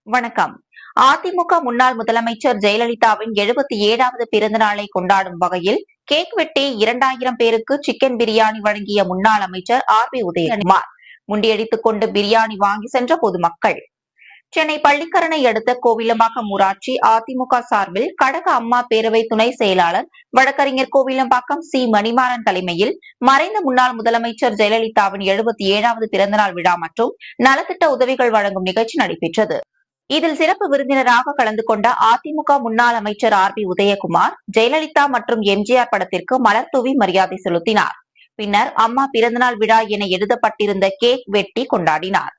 வணக்கம். அதிமுக முன்னாள் முதலமைச்சர் ஜெயலலிதாவின் 77வது பிறந்த நாளை கொண்டாடும் வகையில் கேக் வெட்டி 2000 பேருக்கு சிக்கன் பிரியாணி வழங்கிய முன்னாள் அமைச்சர் ஆர்.பி. உதயகுமார் முண்டியடித்துக் கொண்டு பிரியாணி வாங்கி சென்ற பொதுமக்கள். சென்னை பள்ளிக்கரணை அடுத்த கோவிலம்பாக்கம் ஊராட்சி அதிமுக சார்பில் கடக அம்மா பேரவை துணை செயலாளர் வழக்கறிஞர் கோவிலம்பாக்கம் சி. மணிமாறன் தலைமையில் மறைந்த முன்னாள் முதலமைச்சர் ஜெயலலிதாவின் 77வது பிறந்தநாள் விழா மற்றும் நலத்திட்ட உதவிகள் வழங்கும் நிகழ்ச்சி நடைபெற்றது. இதில் சிறப்பு விருந்தினராக கலந்து கொண்ட அதிமுக முன்னாள் அமைச்சர் ஆர்.பி. உதயகுமார் ஜெயலலிதா மற்றும் எம்ஜிஆர் படத்திற்கு மலர் தூவி மரியாதை செலுத்தினார். பின்னர் அம்மா பிறந்தநாள் விழா என எழுதப்பட்டிருந்த கேக் வெட்டி கொண்டாடினார்.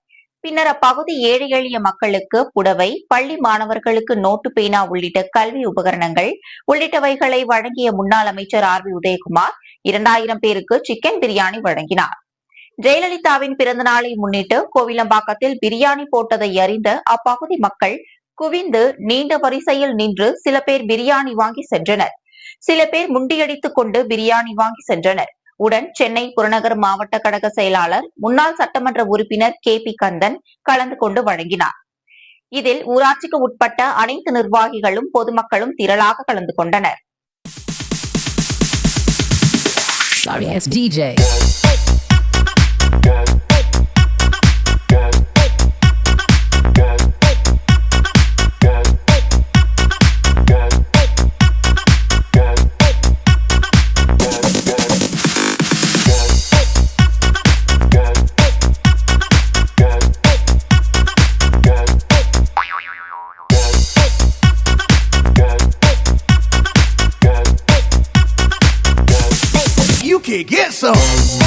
பின்னர் அப்பகுதி ஏழை எளிய மக்களுக்கு புடவை, பள்ளி மாணவர்களுக்கு நோட்டு பேனா உள்ளிட்ட கல்வி உபகரணங்கள் உள்ளிட்டவைகளை வழங்கிய முன்னாள் அமைச்சர் ஆர்.பி. உதயகுமார் 2000 பேருக்கு சிக்கன் பிரியாணி வழங்கினார். ஜெயலலிதாவின் பிறந்த நாளை முன்னிட்டு கோவிலம்பாக்கத்தில் பிரியாணி போட்டதை அறிந்த அப்பகுதி மக்கள் குவிந்து நீண்ட வரிசையில் நின்று சில பேர் பிரியாணி வாங்கி சென்றனர். சில பேர் முண்டியடித்துக் கொண்டு பிரியாணி வாங்கி சென்றனர். உடன் சென்னை புறநகர் மாவட்ட கழக செயலாளர் முன்னாள் சட்டமன்ற உறுப்பினர் கே.பி. கந்தன் கலந்து கொண்டு வழங்கினார். இதில் ஊராட்சிக்கு உட்பட்ட அனைத்து நிர்வாகிகளும் பொதுமக்களும் திரளாக கலந்து கொண்டனர். You can get some.